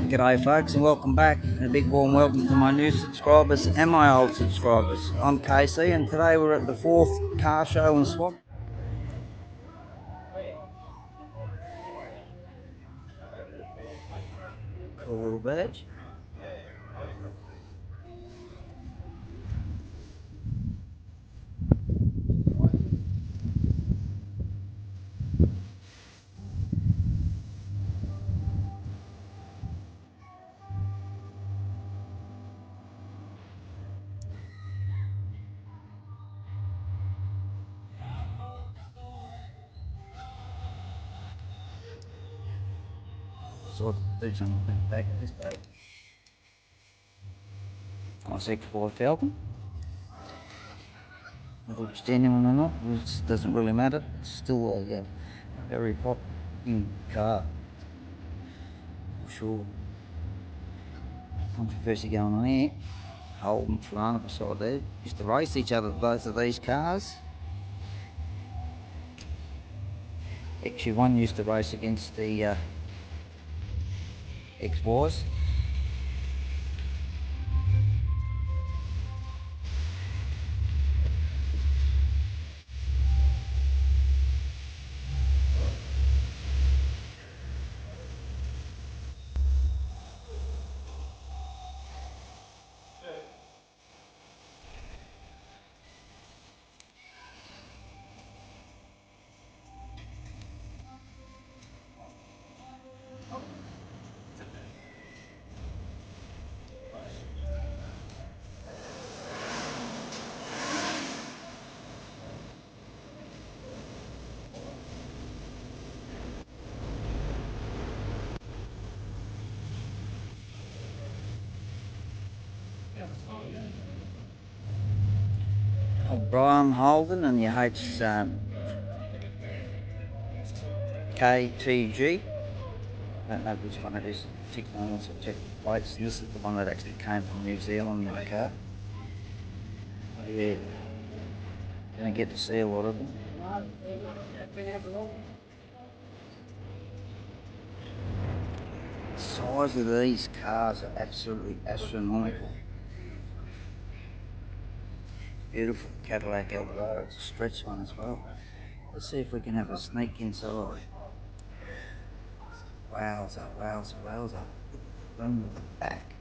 G'day folks and welcome back. A big warm welcome to my new subscribers and my old subscribers. I'm Casey and today we're at the 4th car show and swap. Cool little badge. So I'll do something back at this boat. Nice X4 Falcon. Whether it's genuine or not, it doesn't really matter. It's still a very hot car. For sure. Controversy going on here. Holden Monaro beside there. Used to race each other, both of these cars. Actually, one used to race against the X-Wise. Brian Holden and your H KTG. I don't know which one it is. Check the plates. This is the one that actually came from New Zealand in the car. Yeah, didn't get to see a lot of them. The size of these cars are absolutely astronomical. Beautiful Cadillac Eldorado. It's a stretch one as well. Let's see if we can have a sneak inside. Wowza, wowza, wowza. From the back.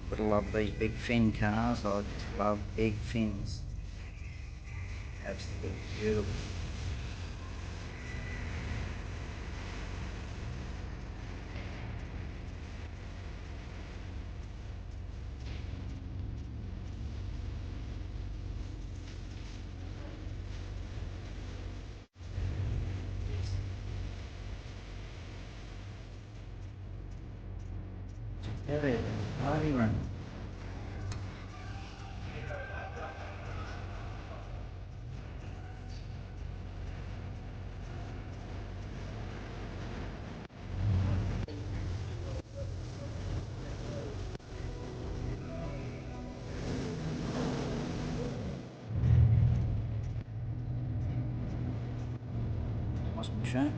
But I love these big fin cars. I love big fins. Absolutely beautiful. There it is, party room. Nice machine.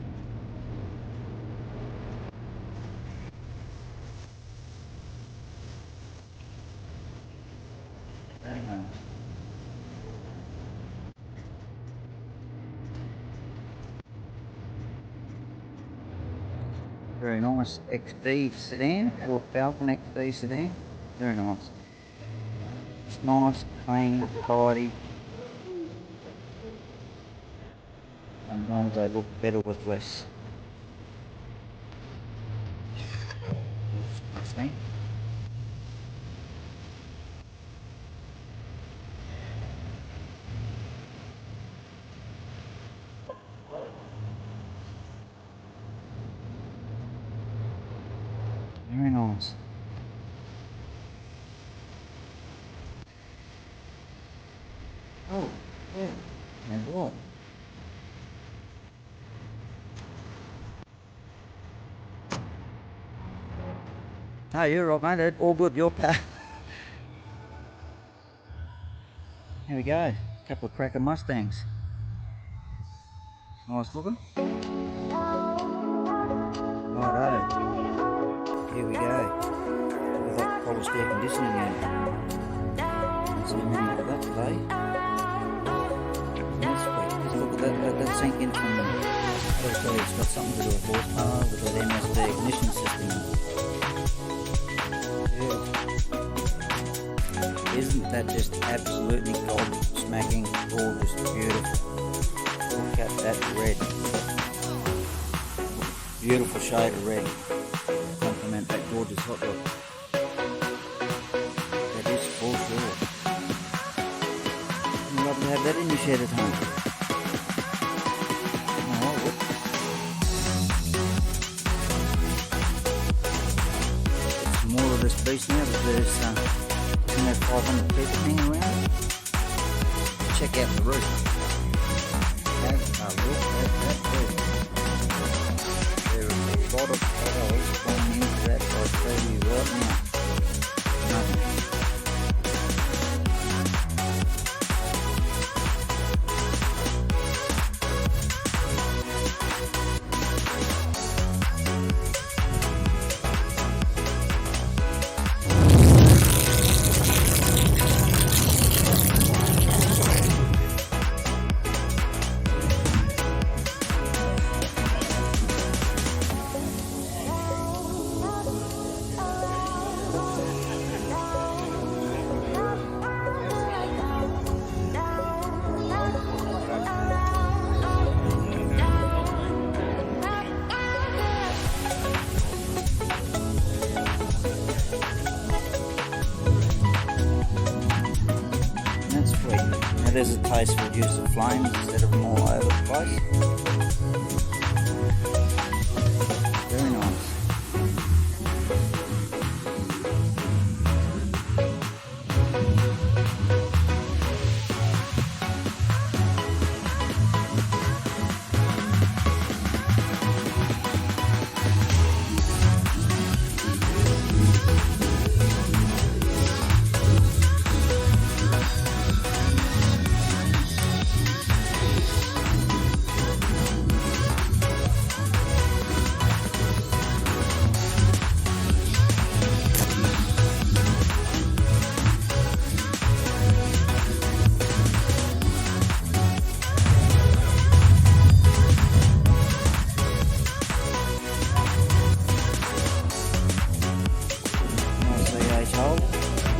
Very nice. Very nice XD sedan, or Falcon XD sedan. Very nice. It's nice, clean, tidy. Sometimes they look better with less. See? Very nice. Oh, yeah. And what? No, you're right, mate. All good. Your car. Here we go. A couple of cracker Mustangs. Nice looking. Righto, here we go. With that polished air conditioning unit. Zoom in like that today. That's sweet. Just look at that, that sink in from Australia. It's got something to do with horsepower with that MSD ignition system. Yeah. Isn't that just absolutely gold-smacking gorgeous, beautiful? Look at that red. Beautiful shade of red. Complement that gorgeous hot rod. That is for sure. You'd love to have that in your shed at home. Oh, I would. Get some more of this beast now that there's 500 people hanging around. Check out the roof. Have a look at that roof. There is a lot of photos going into that, so I'll tell you right now. Nothing. There's a tasteful use of flames instead of them all over the place. Very nice.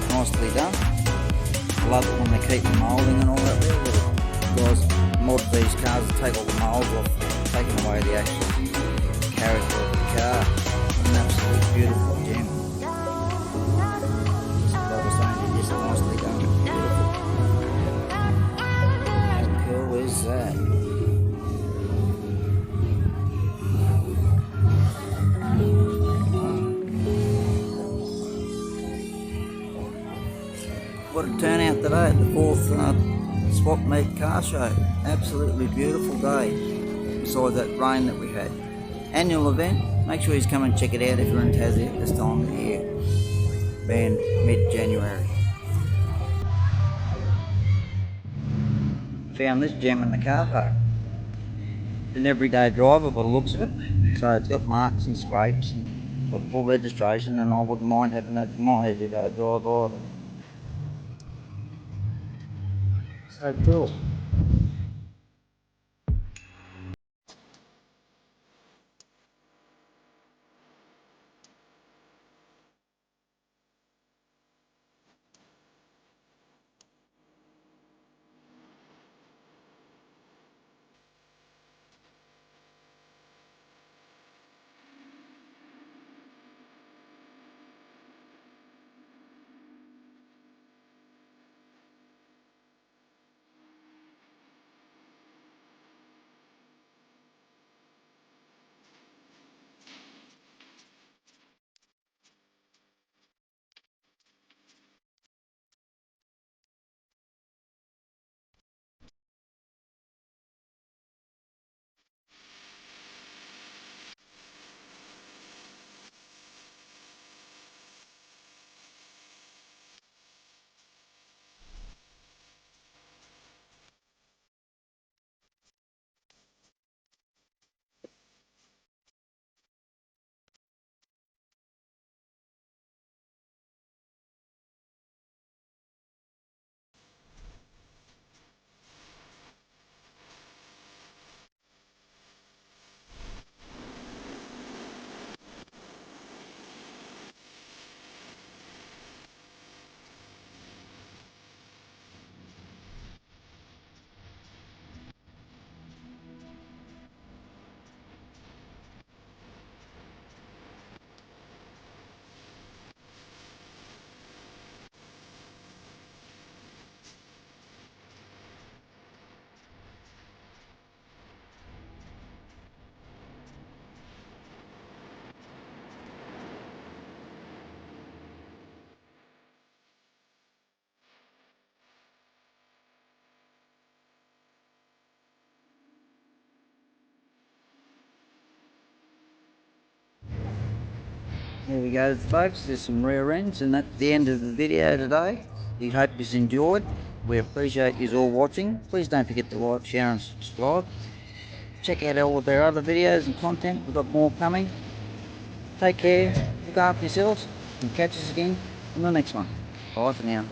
Nicely done. I love it when they keep the moulding and all that there. The guys mod these cars to take all the moulds off, taking away the actual character of the car. An absolute beautiful gem. Just like I was saying, just nicely done. Beautiful. How cool is that? What a turnout today at the 4th Swap Meet Car Show. Absolutely beautiful day, besides that rain that we had. Annual event, make sure you come and check it out if you're in Tassie at this time of the year, being mid-January. Found this gem in the car park. It's an everyday driver by the looks of it, so it's got marks and scrapes and got full registration, and I wouldn't mind having that in my everyday drive either. So cool. There we go, folks. There's some rear ends, and that's the end of the video today. We hope you've enjoyed. We appreciate you all watching. Please don't forget to like, share, and subscribe. Check out all of our other videos and content. We've got more coming. Take care, look after yourselves, and catch us again in the next one. Bye for now.